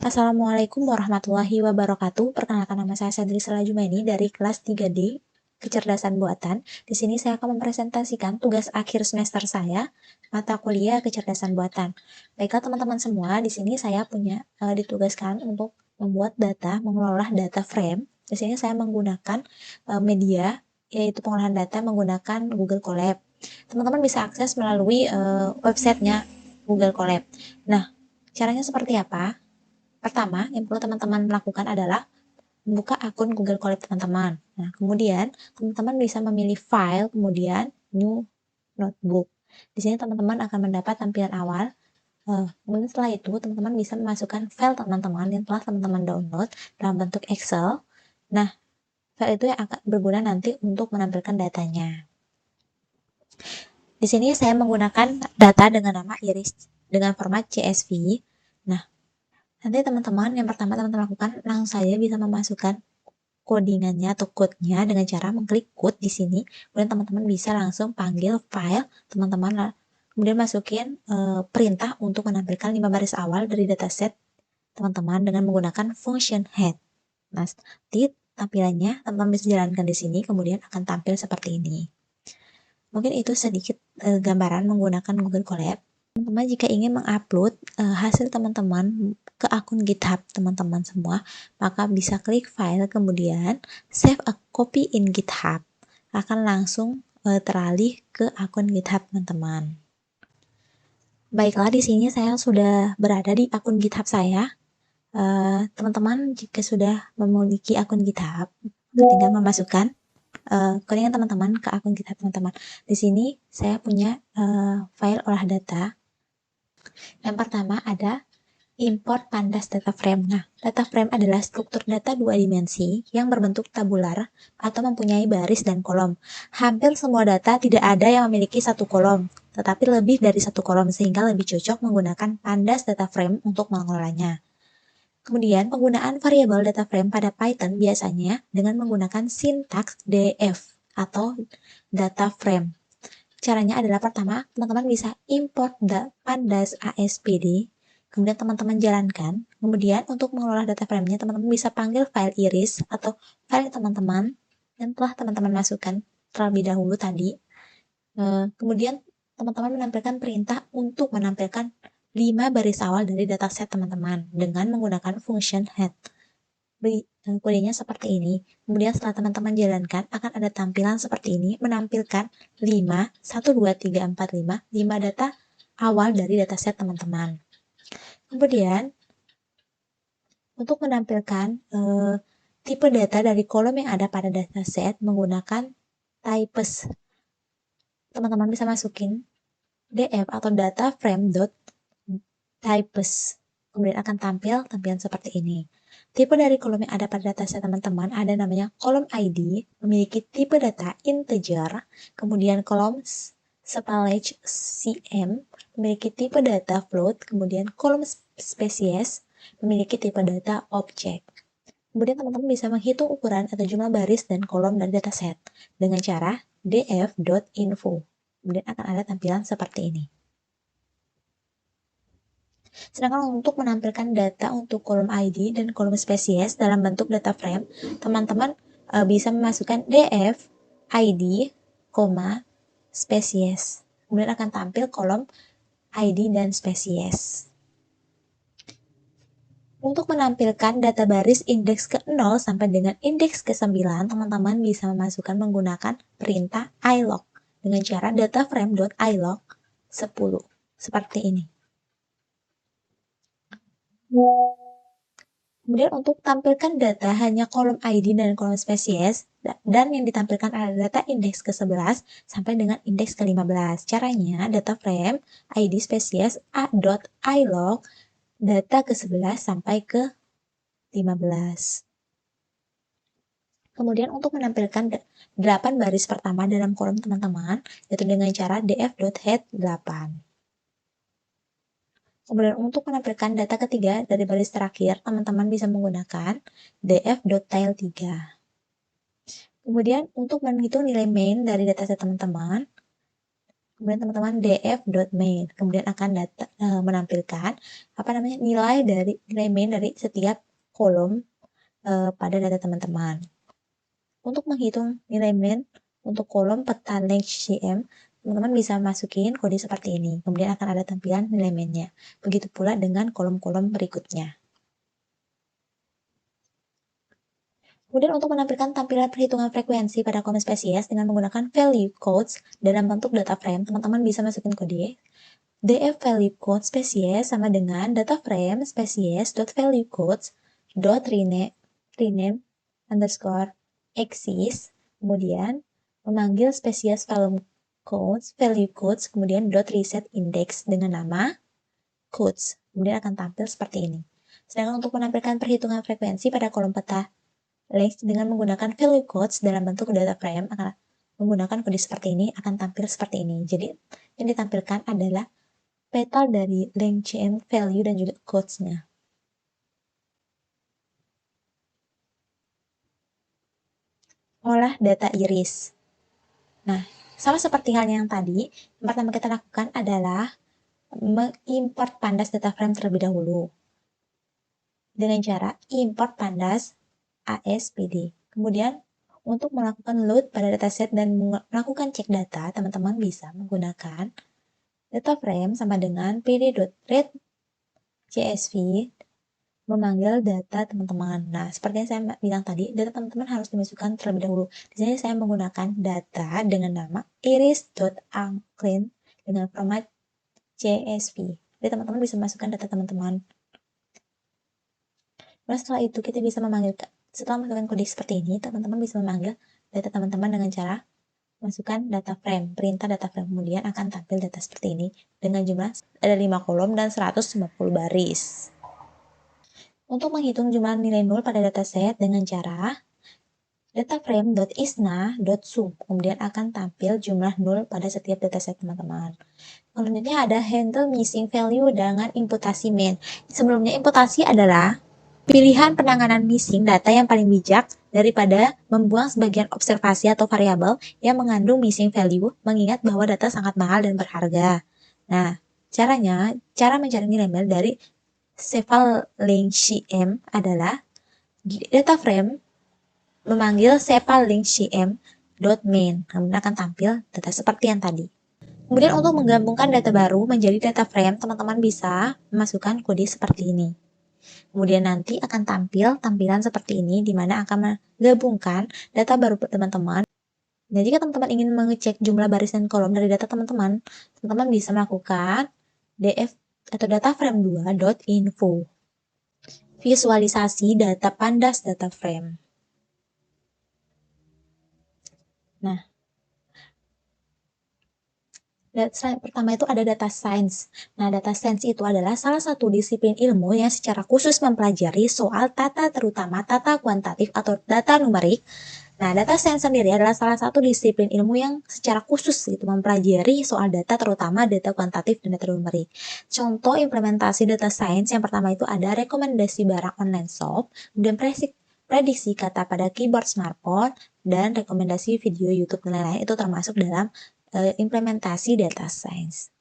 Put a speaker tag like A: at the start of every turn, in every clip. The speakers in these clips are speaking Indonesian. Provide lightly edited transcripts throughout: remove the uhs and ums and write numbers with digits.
A: Assalamualaikum warahmatullahi wabarakatuh. Perkenalkan, nama saya Sadri Selajumaini dari kelas 3D Kecerdasan Buatan. Di sini saya akan mempresentasikan tugas akhir semester saya, mata kuliah Kecerdasan Buatan. Baiklah teman-teman semua, di sini saya ditugaskan untuk membuat data, mengelola data frame. Di sini saya menggunakan media, yaitu pengolahan data menggunakan Google Colab. Teman-teman bisa akses melalui websitenya Google Colab. Nah, caranya seperti apa? Pertama, yang perlu teman-teman lakukan adalah membuka akun Google Colab teman-teman. Nah, kemudian teman-teman bisa memilih file, kemudian new notebook. Di sini teman-teman akan mendapat tampilan awal. Kemudian setelah itu, teman-teman bisa memasukkan file teman-teman yang telah teman-teman download dalam bentuk Excel. Nah, file itu yang akan berguna nanti untuk menampilkan datanya. Di sini saya menggunakan data dengan nama iris dengan format CSV. Nah, nanti teman-teman, yang pertama teman-teman lakukan, langsung saja bisa memasukkan codingannya atau code-nya dengan cara mengklik code di sini. Kemudian teman-teman bisa langsung panggil file teman-teman, kemudian masukin perintah untuk menampilkan 5 baris awal dari dataset teman-teman dengan menggunakan function head. Nah, nanti tampilannya teman-teman bisa jalankan di sini, kemudian akan tampil seperti ini. Mungkin itu sedikit gambaran menggunakan Google Colab. Teman-teman jika ingin mengupload hasil teman-teman ke akun GitHub teman-teman semua, maka bisa klik file kemudian save a copy in GitHub. Akan langsung teralih ke akun GitHub teman-teman. Baiklah, di sini saya sudah berada di akun GitHub saya. Teman-teman jika sudah memiliki akun GitHub, tinggal memasukkan codingan teman-teman ke akun GitHub teman-teman. Di sini saya punya file olah data. Yang pertama ada import pandas data frame. Nah, data frame adalah struktur data 2 dimensi yang berbentuk tabular atau mempunyai baris dan kolom. Hampir semua data tidak ada yang memiliki satu kolom, tetapi lebih dari satu kolom, sehingga lebih cocok menggunakan pandas data frame untuk mengelolanya. Kemudian, penggunaan variabel data frame pada Python biasanya dengan menggunakan sintaks df atau data frame. Caranya adalah pertama, teman-teman bisa import pandas ASPD, kemudian teman-teman jalankan. Kemudian untuk mengelola data frame-nya, teman-teman bisa panggil file iris atau file teman-teman yang telah teman-teman masukkan terlebih dahulu tadi. Kemudian teman-teman menampilkan perintah untuk menampilkan 5 baris awal dari dataset teman-teman dengan menggunakan function head. Kodenya seperti ini. Kemudian setelah teman-teman jalankan, akan ada tampilan seperti ini, menampilkan 5, 1, 2, 3, 4, 5 data awal dari dataset teman-teman. Kemudian, untuk menampilkan tipe data dari kolom yang ada pada dataset menggunakan types. Teman-teman bisa masukin df atau data frame.types. Kemudian akan tampil tampilan seperti ini. Tipe dari kolom yang ada pada dataset teman-teman ada namanya kolom ID, memiliki tipe data integer, kemudian kolom spellage CM, memiliki tipe data float, kemudian kolom species, memiliki tipe data object. Kemudian teman-teman bisa menghitung ukuran atau jumlah baris dan kolom dari dataset dengan cara df.info. Kemudian akan ada tampilan seperti ini. Sedangkan untuk menampilkan data untuk kolom ID dan kolom spesies dalam bentuk data frame, teman-teman bisa memasukkan df ID, spesies. Kemudian akan tampil kolom ID dan spesies. Untuk menampilkan data baris indeks ke-0 sampai dengan indeks ke-9, teman-teman bisa memasukkan menggunakan perintah ilog dengan cara dataframe.ilog 10. Seperti ini. Kemudian untuk tampilkan data hanya kolom ID dan kolom spesies, dan yang ditampilkan adalah data indeks ke-11 sampai dengan indeks ke-15. Caranya, data frame ID spesies a.ilog data ke-11 sampai ke-15. Kemudian untuk menampilkan 8 baris pertama dalam kolom teman-teman, yaitu dengan cara df.head 8. Kemudian untuk menampilkan data ketiga dari baris terakhir, teman-teman bisa menggunakan df.tile3. Kemudian untuk menghitung nilai main dari dataset teman-teman, kemudian teman-teman df.main, kemudian akan menampilkan nilai main dari setiap kolom pada data teman-teman. Untuk menghitung nilai main untuk kolom peta length CM, teman-teman bisa masukin kode seperti ini, kemudian akan ada tampilan nilai mainnya. Begitu pula dengan kolom-kolom berikutnya. Kemudian untuk menampilkan tampilan perhitungan frekuensi pada kolom spesies dengan menggunakan value codes dalam bentuk data frame, teman-teman bisa masukin kode df value code spesies sama dengan data frame spesies dot value codes dot rename underscore axis, kemudian memanggil spesies value codes, kemudian dot reset index dengan nama codes, kemudian akan tampil seperti ini. Sedangkan untuk menampilkan perhitungan frekuensi pada kolom peta length dengan menggunakan value codes dalam bentuk data frame akan menggunakan kode seperti ini akan tampil seperti ini. Jadi yang ditampilkan adalah peta dari length CM value dan juga codes-nya. Olah data iris. Nah, sama seperti halnya yang tadi, yang pertama kita lakukan adalah mengimport pandas data frame terlebih dahulu dengan cara import pandas ASPD. Kemudian untuk melakukan load pada dataset dan melakukan cek data, teman-teman bisa menggunakan data frame sama dengan pd.readcsv memanggil data teman-teman. Nah, seperti yang saya bilang tadi, data teman-teman harus dimasukkan terlebih dahulu. Di sini saya menggunakan data dengan nama iris.unclean dengan format CSV. Jadi teman-teman bisa masukkan data teman-teman. Nah, setelah itu kita bisa setelah masukkan kode seperti ini, teman-teman bisa memanggil data teman-teman dengan cara masukkan data frame, perintah data frame, kemudian akan tampil data seperti ini dengan jumlah ada 5 kolom dan 150 baris. Untuk menghitung jumlah nilai 0 pada dataset dengan cara dataframe.isna.sum, kemudian akan tampil jumlah 0 pada setiap dataset teman-teman. Selanjutnya ada handle missing value dengan imputasi main. Sebelumnya imputasi adalah pilihan penanganan missing data yang paling bijak daripada membuang sebagian observasi atau variabel yang mengandung missing value, mengingat bahwa data sangat mahal dan berharga. Nah, cara mencari nilai main dari sepal-length-cm adalah data frame memanggil sepal-length-cm.main, kemudian akan tampil data seperti yang tadi. Kemudian untuk menggabungkan data baru menjadi data frame, teman-teman bisa memasukkan kode seperti ini. Kemudian nanti akan tampil tampilan seperti ini, di mana akan menggabungkan data baru teman-teman. Nah, jika teman-teman ingin mengecek jumlah baris dan kolom dari data teman-teman, teman-teman bisa melakukan df atau data frame 2.info. Visualisasi data pandas data frame. Nah, pertama itu ada data science. Nah, data science itu adalah salah satu disiplin ilmu yang secara khusus mempelajari soal terutama data kuantitatif atau data numerik. Nah, data science sendiri adalah salah satu disiplin ilmu yang secara khusus mempelajari soal data terutama data kuantitatif dan data numerik. Contoh implementasi data science yang pertama itu ada rekomendasi barang online shop, kemudian prediksi kata pada keyboard smartphone, dan rekomendasi video YouTube dan lain-lain itu termasuk dalam implementasi data science.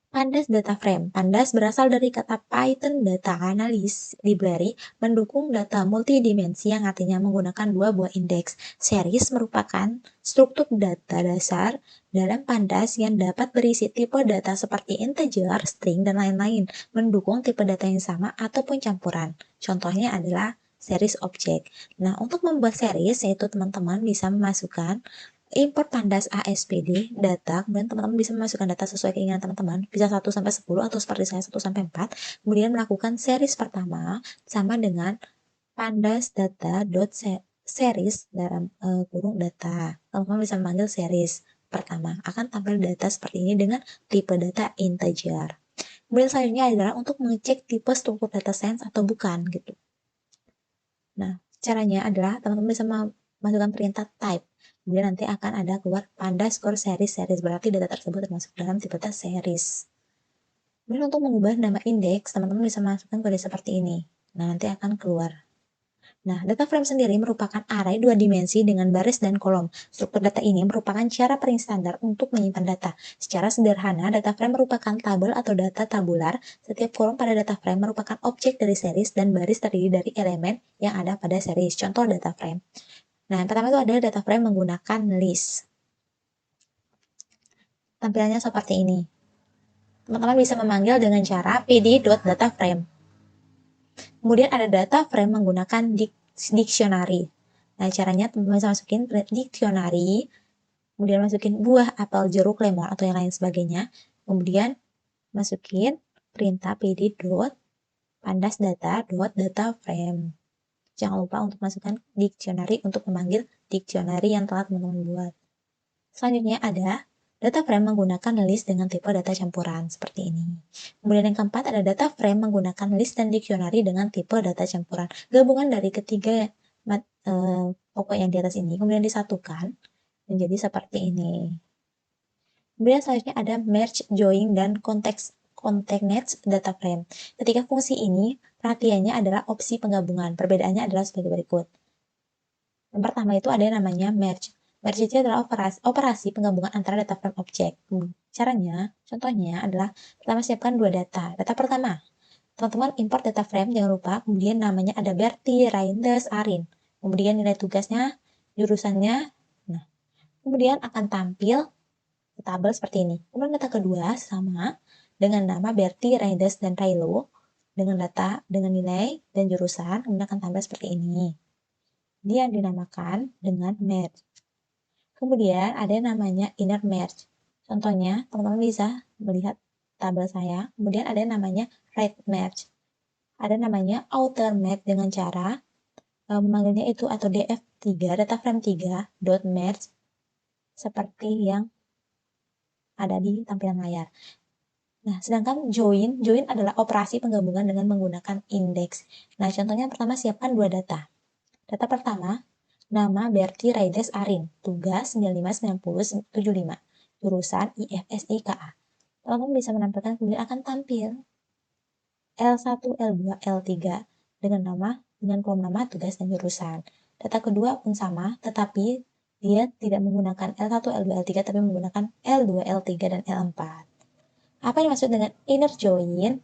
A: Pandas data frame. Pandas berasal dari kata Python Data Analysis Library, mendukung data multidimensi yang artinya menggunakan dua buah indeks. Series merupakan struktur data dasar dalam pandas yang dapat berisi tipe data seperti integer, string, dan lain-lain, mendukung tipe data yang sama ataupun campuran. Contohnya adalah series object. Nah, untuk membuat series, yaitu teman-teman bisa memasukkan import pandas ASPD data, kemudian teman-teman bisa memasukkan data sesuai keinginan teman-teman, bisa 1 sampai 10 atau seperti saya 1 sampai 4, kemudian melakukan series pertama sama dengan pandas data dot series dalam kurung data. Teman-teman bisa memanggil series pertama, akan tampil data seperti ini dengan tipe data integer. Kemudian selanjutnya adalah untuk mengecek tipe struktur data science atau bukan gitu. Nah, caranya adalah teman-teman bisa memasukkan perintah type. Kemudian nanti akan ada keluar pandas score series, berarti data tersebut termasuk dalam tipe data series. Kemudian untuk mengubah nama indeks, teman-teman bisa masukkan kode seperti ini. Nah, nanti akan keluar. Nah, data frame sendiri merupakan array dua dimensi dengan baris dan kolom. Struktur data ini merupakan cara paling standar untuk menyimpan data. Secara sederhana, data frame merupakan tabel atau data tabular. Setiap kolom pada data frame merupakan objek dari series dan baris terdiri dari elemen yang ada pada series. Contoh data frame. Nah, yang pertama itu adalah data frame menggunakan list. Tampilannya seperti ini. Teman-teman bisa memanggil dengan cara pd.dataframe. Kemudian ada data frame menggunakan dictionary. Nah, caranya teman-teman bisa masukin dictionary, kemudian masukin buah, apel, jeruk, lemon, atau yang lain sebagainya. Kemudian masukin perintah pd dot pandas data dot data frame. Jangan lupa untuk masukkan dictionary untuk memanggil dictionary yang telah teman-teman buat. Selanjutnya ada data frame menggunakan list dengan tipe data campuran seperti ini. Kemudian yang keempat ada data frame menggunakan list dan dictionary dengan tipe data campuran. Gabungan dari ketiga pokok yang di atas ini kemudian disatukan menjadi seperti ini. Kemudian selanjutnya ada merge, join, dan concatenate data frame. Ketika fungsi ini, perhatiannya adalah opsi penggabungan. Perbedaannya adalah sebagai berikut. Yang pertama itu ada yang namanya merge. Merge itu adalah operasi penggabungan antara data frame objek. Caranya, contohnya adalah pertama siapkan dua data. Data pertama, teman-teman import data frame, jangan lupa, kemudian namanya ada Berti, Raindes, Arin. Kemudian nilai tugasnya, jurusannya, nah, kemudian akan tampil tabel seperti ini. Kemudian data kedua sama dengan nama Berti, Raindes, dan Railo dengan data, dengan nilai dan jurusan, kemudian akan tampil seperti ini. Dia dinamakan dengan merge. Kemudian ada yang namanya inner merge. Contohnya, teman-teman bisa melihat tabel saya. Kemudian ada yang namanya right merge. Ada namanya outer merge dengan cara memanggilnya itu atau df3, data frame 3, dot merge seperti yang ada di tampilan layar. Nah, sedangkan join adalah operasi penggabungan dengan menggunakan indeks. Nah, contohnya pertama siapkan dua data. Data pertama, nama Berti Raides Arin, tugas 959075, jurusan IFSIKA. Teman-teman bisa menampilkan kemudian akan tampil L1, L2, L3 dengan kolom nama, tugas, dan jurusan. Data kedua pun sama, tetapi dia tidak menggunakan L1, L2, L3, tapi menggunakan L2, L3, dan L4. Apa yang dimaksud dengan inner join?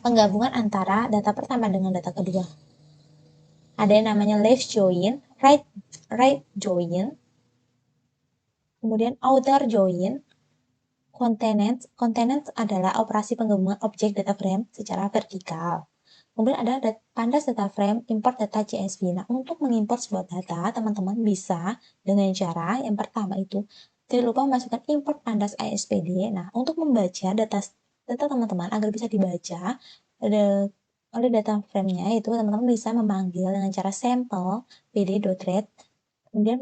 A: Penggabungan antara data pertama dengan data kedua. Ada yang namanya left join, right join, kemudian outer join, concatenate adalah operasi penggabungan objek data frame secara vertikal. Kemudian ada pandas data frame, import data CSV. Nah, untuk mengimport sebuah data, teman-teman bisa dengan cara yang pertama itu tidak lupa memasukkan import pandas ASPD. Nah, untuk membaca data teman-teman agar bisa dibaca oleh data frame-nya itu teman-teman bisa memanggil dengan cara sample pd.read, kemudian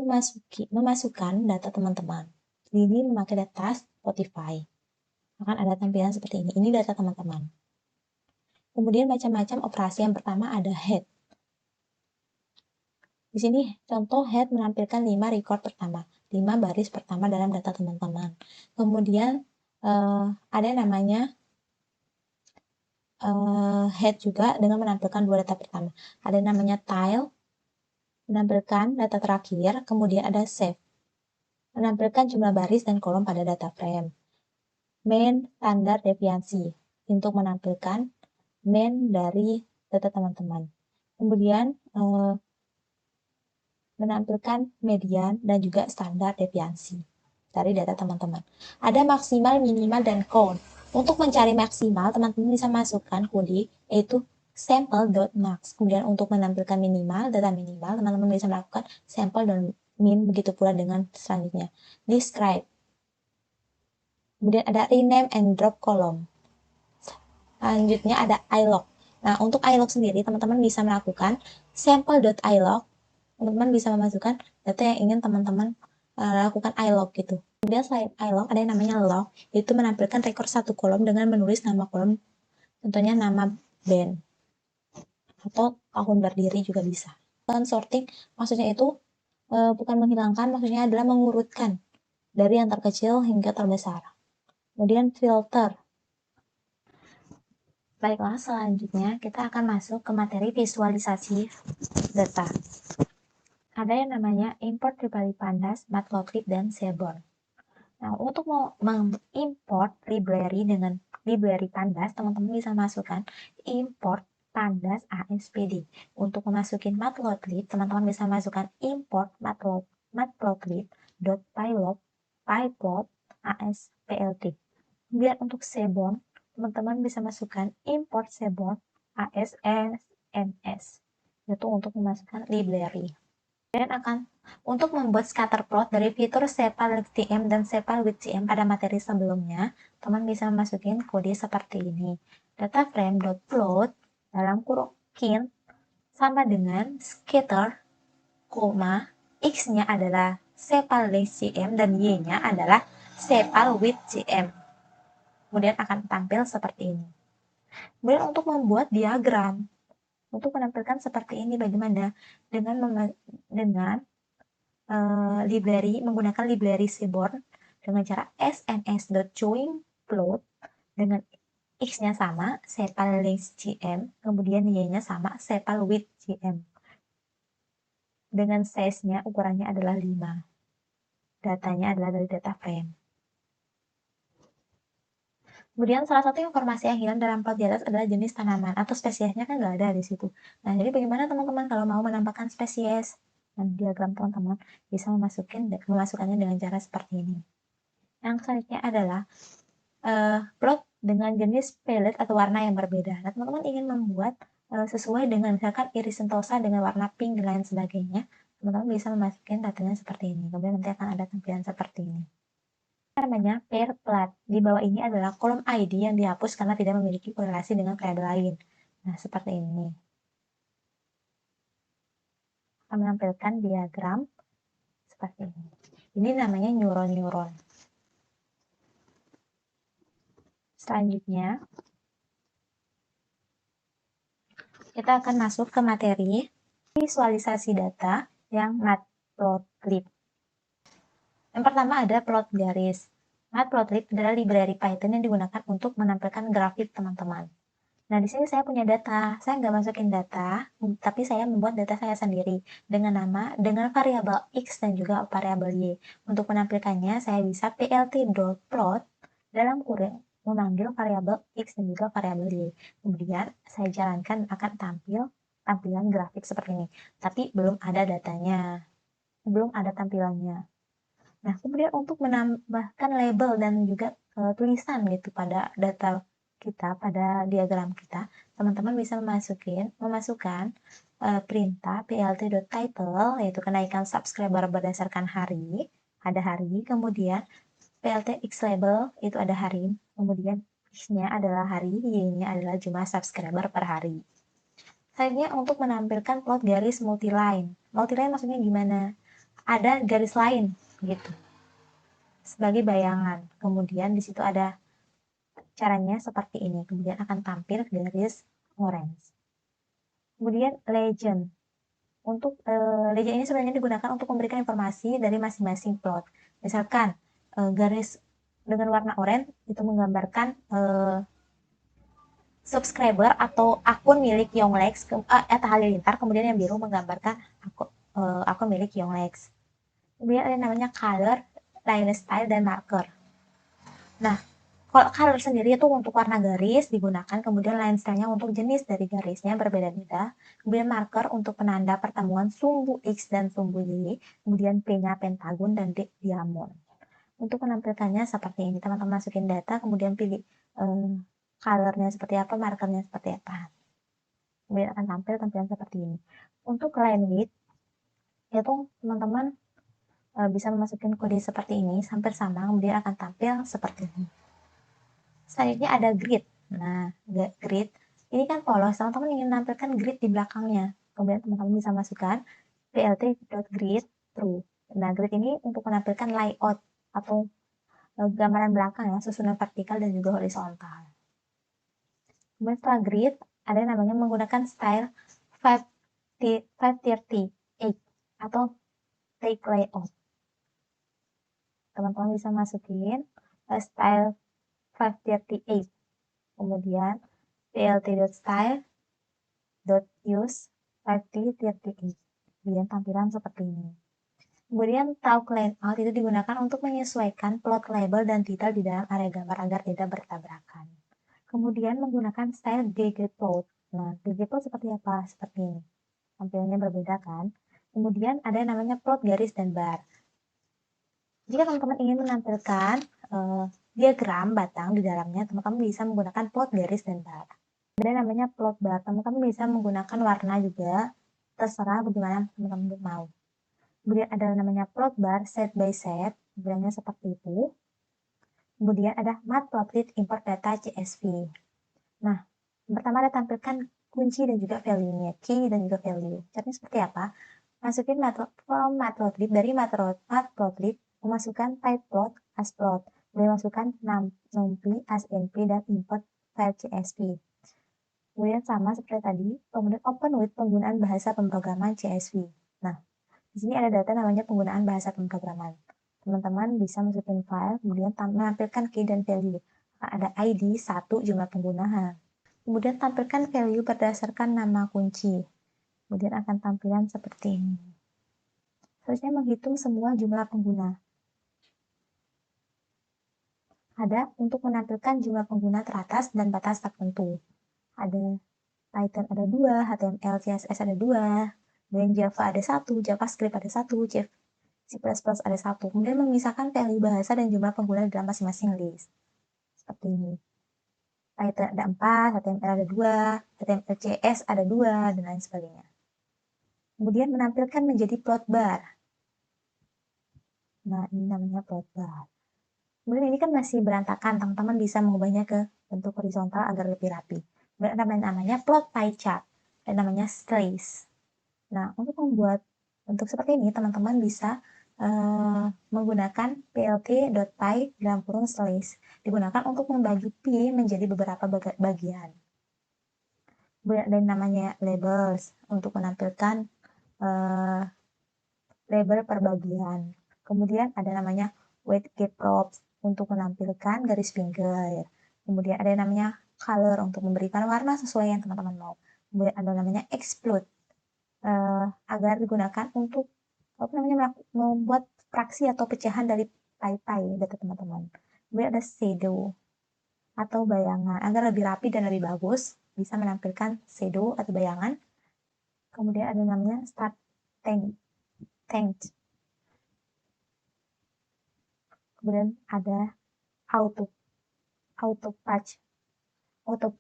A: memasukkan data teman-teman. Ini memakai data Spotify. Akan ada tampilan seperti ini. Ini data teman-teman. Kemudian macam-macam operasi. Yang pertama ada head. Di sini contoh head menampilkan 5 record pertama, 5 baris pertama dalam data teman-teman. Kemudian ada yang namanya head juga dengan menampilkan dua data pertama. Ada yang namanya tile, menampilkan data terakhir, kemudian ada save, menampilkan jumlah baris dan kolom pada data frame. Main standar deviasi untuk menampilkan main dari data teman-teman. Kemudian menampilkan median dan juga standar deviasi dari data teman-teman. Ada maksimal, minimal, dan count. Untuk mencari maksimal, teman-teman bisa masukkan kode yaitu sample.max. Kemudian untuk menampilkan minimal, data minimal, teman-teman bisa melakukan sample.min, begitu pula dengan selanjutnya. Describe. Kemudian ada rename and drop column. Selanjutnya ada ilog. Nah, untuk ilog sendiri, teman-teman bisa melakukan sample.ilog. Teman-teman bisa memasukkan data yang ingin teman-teman lakukan ilog gitu. Kemudian selain ilog, ada yang namanya log, yaitu menampilkan rekor satu kolom dengan menulis nama kolom, contohnya nama band, atau tahun berdiri juga bisa. Dan sorting, maksudnya itu bukan menghilangkan, maksudnya adalah mengurutkan dari yang terkecil hingga terbesar. Kemudian filter. Baiklah, selanjutnya kita akan masuk ke materi visualisasi data. Ada yang namanya import library pandas, matplotlib, dan seaborn. Nah, untuk mengimport library dengan library pandas, teman-teman bisa masukkan import pandas ASPD. Untuk memasukin matplotlib, teman-teman bisa masukkan import matplotlib.pylog ASPLT. Kemudian untuk seaborn, teman-teman bisa masukkan import seaborn ASNS, yaitu untuk memasukkan library. Kemudian untuk membuat scatter plot dari fitur sepal with TM dan sepal with CM pada materi sebelumnya, teman bisa masukin kode seperti ini. Data frame.plot dalam kurung kin sama dengan scatter, X-nya adalah sepal with CM dan Y-nya adalah sepal with CM. Kemudian akan tampil seperti ini. Kemudian untuk membuat diagram, untuk menampilkan seperti ini bagaimana? Dengan menggunakan library seaborn dengan cara sns.join-plot dengan x-nya sama sepal length gm, kemudian y-nya sama sepal width gm. Dengan size-nya ukurannya adalah 5. Datanya adalah dari data frame. Kemudian salah satu informasi yang hilang dalam plot di atas adalah jenis tanaman atau spesiesnya kan nggak ada di situ. Nah, jadi bagaimana teman-teman kalau mau menambahkan spesies? Dan diagram teman-teman bisa memasukkannya dengan cara seperti ini. Yang selanjutnya adalah plot dengan jenis palette atau warna yang berbeda. Nah, teman-teman ingin membuat sesuai dengan misalkan iris sentosa dengan warna pink dan lain sebagainya, teman-teman bisa memasukkan datanya seperti ini. Kemudian nanti akan ada tampilan seperti ini. Namanya pair plat. Di bawah ini adalah kolom ID yang dihapus karena tidak memiliki korelasi dengan variabel lain. Nah, seperti ini. Akan menampilkan diagram seperti ini. Ini namanya neuron-neuron. Selanjutnya, kita akan masuk ke materi visualisasi data yang matplotlib. Yang pertama ada plot garis. Matplotlib adalah library Python yang digunakan untuk menampilkan grafik teman-teman. Nah, di sini saya punya data. Saya nggak masukin data, tapi saya membuat data saya sendiri dengan variabel X dan juga variabel Y. Untuk menampilkannya, saya bisa plt.plot dalam kurung memanggil variabel X dan juga variabel Y. Kemudian, saya jalankan akan tampilan grafik seperti ini. Tapi belum ada datanya. Belum ada tampilannya. Nah, kemudian untuk menambahkan label dan juga tulisan gitu pada data kita, pada diagram kita, teman-teman bisa memasukkan perintah plt.title, yaitu kenaikan subscriber berdasarkan hari, ada hari, kemudian plt xlabel itu ada hari, kemudian x-nya adalah hari, y-nya adalah jumlah subscriber per hari. Selanjutnya untuk menampilkan plot garis multiline. Multiline maksudnya gimana? Ada garis lain gitu sebagai bayangan. Kemudian di situ ada caranya seperti ini. Kemudian akan tampil garis orange. Kemudian legend. Untuk legend ini sebenarnya digunakan untuk memberikan informasi dari masing-masing plot. Misalkan garis dengan warna oranye itu menggambarkan subscriber atau akun milik Yonglex atau Halilintar, kemudian yang biru menggambarkan akun milik Yonglex. Kemudian ada namanya color, line style, dan marker. Nah, kalau color sendiri itu untuk warna garis digunakan, kemudian line style-nya untuk jenis dari garisnya berbeda-beda, kemudian marker untuk penanda pertemuan sumbu X dan sumbu Y, kemudian P-nya pentagon dan D diamond. Untuk menampilkannya seperti ini, teman-teman masukin data, kemudian pilih color-nya seperti apa, markernya seperti apa. Kemudian akan tampil tampilan seperti ini. Untuk line width, itu teman-teman bisa memasukkan kode seperti ini, hampir sama, kemudian akan tampil seperti ini. Selanjutnya ada grid. Nah, grid ini kan polos, teman-teman ingin menampilkan grid di belakangnya. Kemudian teman-teman bisa masukkan plt.grid true. Nah, grid ini untuk menampilkan layout atau gambaran belakang ya, susunan vertikal dan juga horizontal. Kemudian setelah grid, ada yang namanya menggunakan style 538 atau take layout. Teman-teman bisa masukin style 538. Kemudian plt.style.use 5038. Kemudian tampilan seperti ini. Kemudian talk layout itu digunakan untuk menyesuaikan plot label dan titel di dalam area gambar agar tidak bertabrakan. Kemudian menggunakan style ggplot. Nah, ggplot seperti apa? Seperti ini. Tampilannya berbeda kan? Kemudian ada yang namanya plot garis dan bar. Jika teman-teman ingin menampilkan diagram batang di dalamnya, teman-teman bisa menggunakan plot garis dan bar. Ada yang namanya plot bar. Teman-teman bisa menggunakan warna juga, terserah bagaimana teman-teman mau. Kemudian ada namanya plot bar set by set, bilangnya seperti itu. Kemudian ada matplotlib import data CSV. Nah, yang pertama ada tampilkan kunci dan juga value-nya, key dan juga value. Caranya seperti apa? Masukin from matplotlib, dari matplotlib, memasukkan pyplot as plot. Boleh masukkan numpy as np dan import file CSV. Kemudian sama seperti tadi, kemudian open with penggunaan bahasa pemrograman CSV. Nah, di sini ada data namanya penggunaan bahasa pemrograman. Teman-teman bisa masukin file, kemudian menampilkan key dan value. Ada ID, 1, jumlah pengguna. Kemudian tampilkan value berdasarkan nama kunci. Kemudian akan tampilan seperti ini. Selanjutnya menghitung semua jumlah pengguna. Ada untuk menampilkan jumlah pengguna teratas dan batas tertentu. Ada Python ada 2, HTML, CSS ada 2, dan Java ada 1, JavaScript ada 1, C++ ada 1. Kemudian memisahkan value bahasa dan jumlah pengguna dalam masing-masing list. Seperti ini. Python ada 4, HTML ada 2, HTML CS ada 2, dan lain sebagainya. Kemudian menampilkan menjadi plot bar. Nah, ini namanya plot bar. Kemudian ini kan masih berantakan, teman-teman bisa mengubahnya ke bentuk horizontal agar lebih rapi. Kemudian ada namanya plot pie chart, dan namanya slice. Nah, untuk membuat bentuk seperti ini, teman-teman bisa menggunakan plt.py dalam kurung slice. Digunakan untuk membagi pi menjadi beberapa bagian. Kemudian ada yang namanya labels, untuk menampilkan label per bagian. Kemudian ada namanya weight gap props, untuk menampilkan garis finger. Kemudian ada yang namanya color, untuk memberikan warna sesuai yang teman-teman mau. Kemudian ada namanya explode, agar digunakan untuk membuat fraksi atau pecahan dari pi data teman-teman. Kemudian ada shadow atau bayangan, agar lebih rapi dan lebih bagus bisa menampilkan shadow atau bayangan. Kemudian ada namanya start tank. Kemudian ada auto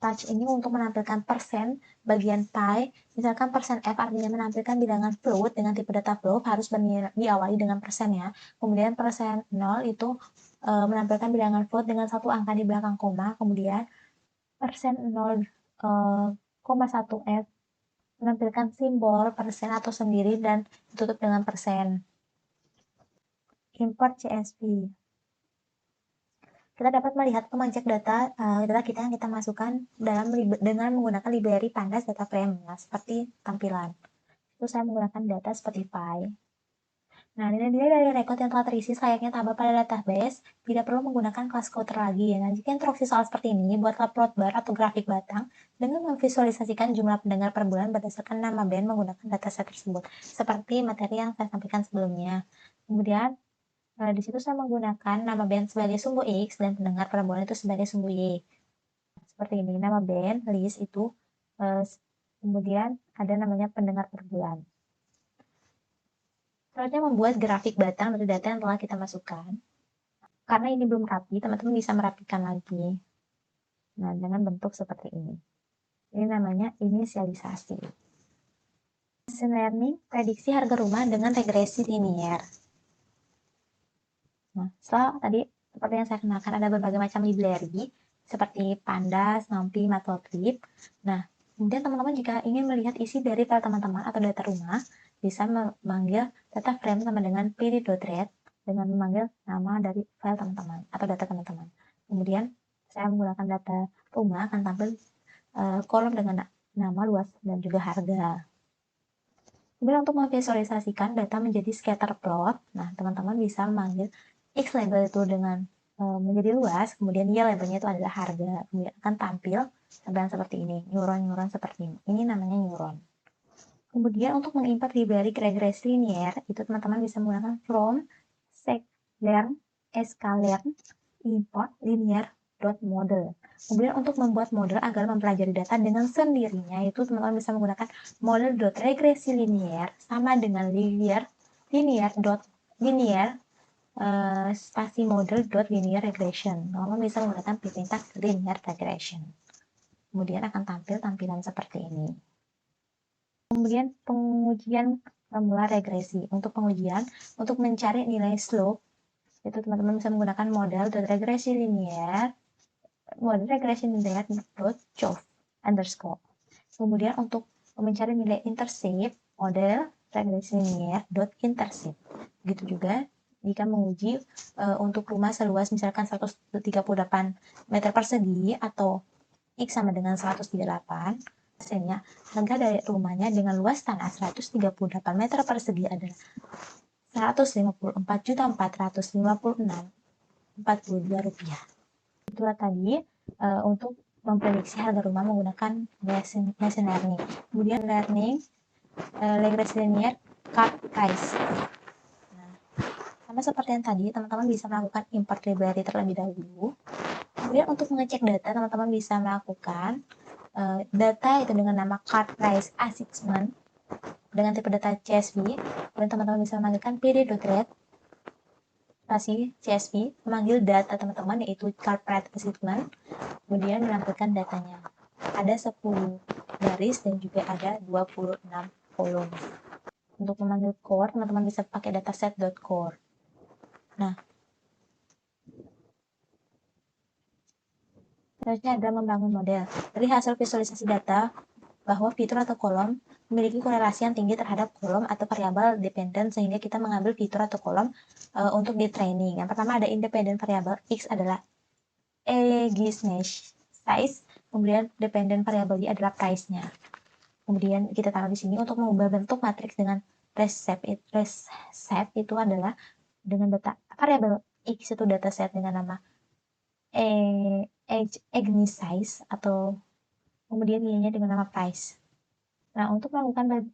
A: patch ini untuk menampilkan persen bagian pi. Misalkan persen F artinya menampilkan bilangan float dengan tipe data float, harus diawali dengan persen ya. Kemudian persen 0 itu menampilkan bilangan float dengan satu angka di belakang koma. Kemudian persen 0,1 F menampilkan simbol persen atau sendiri dan ditutup dengan persen. Import CSV. Kita dapat melihat pemanjak data kita yang kita masukkan dengan menggunakan library pandas data frame, ya, seperti tampilan. Itu saya menggunakan data seperti py. Nah, nilai-nilai dari record yang telah terisi selayaknya tabel pada database, tidak perlu menggunakan kelas counter lagi ya. Nah, jika instruksi soal seperti ini, buatlah plot bar atau grafik batang dengan memvisualisasikan jumlah pendengar per bulan berdasarkan nama band menggunakan dataset tersebut, seperti materi yang saya sampaikan sebelumnya. Kemudian, di situ saya menggunakan nama band sebagai sumbu X dan pendengar per bulan itu sebagai sumbu Y. Seperti ini, nama band, list itu, kemudian ada namanya pendengar per bulan. Selanjutnya membuat grafik batang dari data yang telah kita masukkan. Karena ini belum rapi, teman-teman bisa merapikan lagi. Nah, dengan bentuk seperti ini. Ini namanya inisialisasi. Machine learning, prediksi harga rumah dengan regresi linier. Nah, setelah tadi seperti yang saya kenalkan ada berbagai macam library seperti pandas, numpy, matplotlib. Nah, kemudian teman-teman jika ingin melihat isi dari file teman-teman atau data rumah, bisa memanggil data frame sama dengan pd.read dengan memanggil nama dari file teman-teman atau data teman-teman. Kemudian saya menggunakan data rumah akan tampil kolom dengan nama, luas, dan juga harga. Kemudian untuk memvisualisasikan data menjadi scatter plot, nah teman-teman bisa memanggil X label itu dengan menjadi luas, kemudian dia labelnya itu adalah harga, kemudian akan tampil tampilan seperti ini, neuron-neuron seperti ini. Ini namanya neuron. Kemudian untuk mengimport library regresi linear, itu teman-teman bisa menggunakan from scikit-learn sklearn import linear.model. Kemudian untuk membuat model agar mempelajari data dengan sendirinya, itu teman-teman bisa menggunakan model.regresi linear sama dengan linear spasi model.linear regression. Teman-teman bisa menggunakan perintah linear regression. Kemudian akan tampil tampilan seperti ini. Kemudian pengujian formula regresi. Untuk pengujian, untuk mencari nilai slope, itu teman-teman bisa menggunakan model regresi linear, model regresi linear .chov underscore. Kemudian untuk mencari nilai intercept, model regresi linear .intercept. Begitu juga jika menguji untuk rumah seluas misalkan 138 meter persegi atau X sama dengan 138, hasilnya harga dari rumahnya dengan luas tanah 138 meter persegi adalah 154.456.42 rupiah. Itulah tadi untuk memprediksi harga rumah menggunakan machine learning. Kemudian learning regresi linear cut price. Nah, sama seperti yang tadi, teman-teman bisa melakukan import library terlebih dahulu. Kemudian untuk mengecek data, teman-teman bisa melakukan data itu dengan nama card price assessment dengan tipe data CSV. Kemudian teman-teman bisa memanggilkan pd.read spasi CSV, memanggil data teman-teman yaitu card price assessment, kemudian menampilkan datanya. Ada 10 baris dan juga ada 26 kolom. Untuk memanggil core, teman-teman bisa pakai dataset.core. Nah, selanjutnya adalah membangun model. Dari hasil visualisasi data, bahwa fitur atau kolom memiliki korelasi yang tinggi terhadap kolom atau variabel dependen, sehingga kita mengambil fitur atau kolom untuk di training. Yang pertama ada independent variabel, X adalah size, kemudian dependent variabel Y adalah price-nya. Kemudian kita taruh di sini untuk mengubah bentuk matriks dengan reshape itu adalah dengan data variabel X itu dataset dengan nama size atau kemudian Y-nya dengan nama price. Nah, untuk melakukan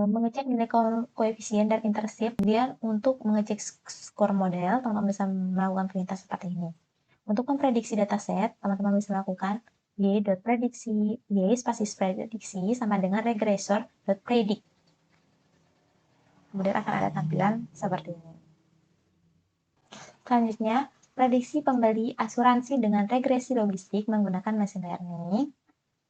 A: mengecek nilai koefisien dan intercept, kemudian untuk mengecek skor model, teman-teman bisa melakukan perintah seperti ini. Untuk memprediksi dataset, teman-teman bisa melakukan y.prediksi, y spasi prediksi sama dengan regressor.predict. Kemudian akan ada tampilan seperti ini. Selanjutnya, prediksi pembeli asuransi dengan regresi logistik menggunakan machine learning.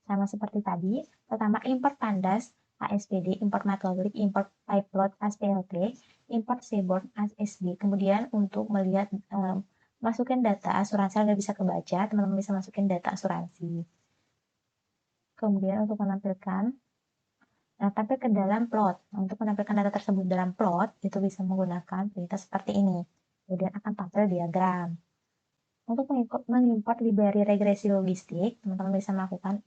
A: Sama seperti tadi, pertama import pandas ASPD, import matlogic, import pyplot ASPLT, import seaborn ASB. Kemudian untuk melihat masukin data asuransi agar bisa kebaca, teman-teman bisa masukin data asuransi. Kemudian untuk menampilkan tampil ke dalam plot. Untuk menampilkan data tersebut dalam plot, itu bisa menggunakan perintah seperti ini. Kemudian akan tampil diagram. Untuk mengimport library regresi logistik, teman-teman bisa melakukan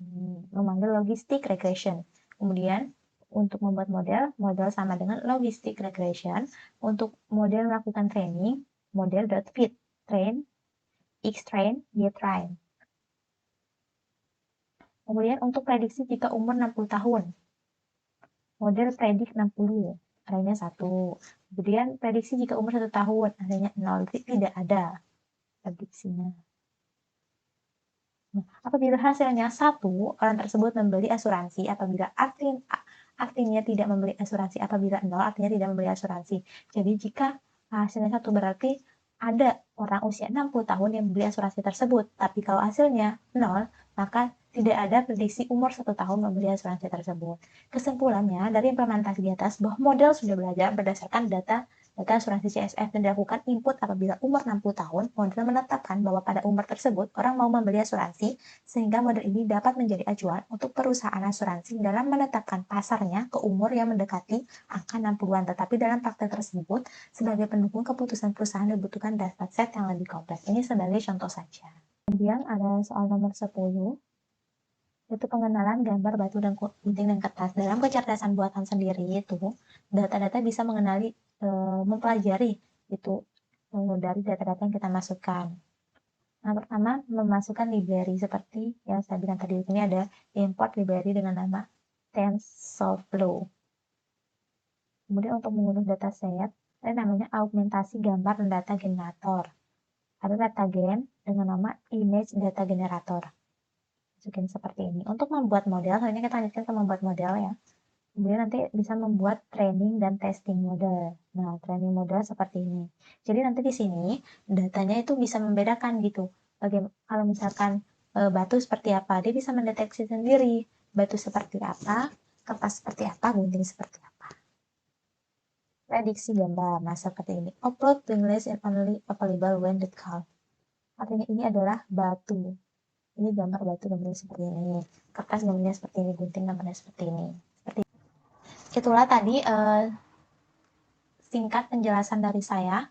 A: memanggil logistic regression. Kemudian untuk membuat model sama dengan logistic regression. Untuk model melakukan training, model.fit, train, xtrain, ytrain. Kemudian untuk prediksi jika umur 60 tahun, model predik 60, adanya 1. Kemudian prediksi jika umur 1 tahun, adanya 0, tidak ada prediksinya. Apabila hasilnya 1, orang tersebut membeli asuransi. Apabila artinya tidak membeli asuransi. Apabila 0, artinya tidak membeli asuransi. Jadi jika hasilnya 1 berarti ada orang usia 60 tahun yang membeli asuransi tersebut. Tapi kalau hasilnya 0, maka tidak ada prediksi umur 1 tahun membeli asuransi tersebut. Kesimpulannya, dari implementasi di atas, bahwa model sudah belajar berdasarkan data asuransi CSF dan dilakukan input apabila umur 60 tahun, model menetapkan bahwa pada umur tersebut orang mau membeli asuransi, sehingga model ini dapat menjadi acuan untuk perusahaan asuransi dalam menetapkan pasarnya ke umur yang mendekati angka 60-an. Tetapi dalam praktek tersebut, sebagai pendukung keputusan perusahaan dibutuhkan dataset yang lebih kompleks. Ini sebagai contoh saja. Kemudian ada soal nomor 10, yaitu pengenalan gambar batu dan gunting dan kertas. Dalam kecerdasan buatan sendiri itu, data-data bisa mempelajari itu dari data-data yang kita masukkan. Yang pertama, memasukkan library seperti yang saya bilang tadi. Ini ada import library dengan nama TensorFlow. Kemudian untuk mengunduh dataset, ada namanya augmentasi gambar dan data generator. Ada data gen dengan nama image data generator. Masukin seperti ini. Untuk membuat model, ini kita lanjutkan ke membuat model ya. Kemudian nanti bisa membuat training dan testing model. Nah, training model seperti ini. Jadi nanti di sini datanya itu bisa membedakan gitu. Bagaimana kalau misalkan batu seperti apa, dia bisa mendeteksi sendiri batu seperti apa, kertas seperti apa, gunting seperti apa. Prediksi gambar, nah seperti ini. Upload wingless and only available when the call. Artinya ini adalah batu. Ini gambar batu gambarnya seperti ini. Kertas gambarnya seperti ini, gunting gambarnya seperti ini. Itulah tadi singkat penjelasan dari saya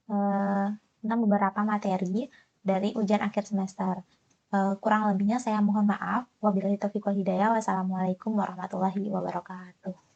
A: tentang beberapa materi dari ujian akhir semester. Kurang lebihnya saya mohon maaf. Wabillahi taufiq wal hidayah. Wassalamualaikum warahmatullahi wabarakatuh.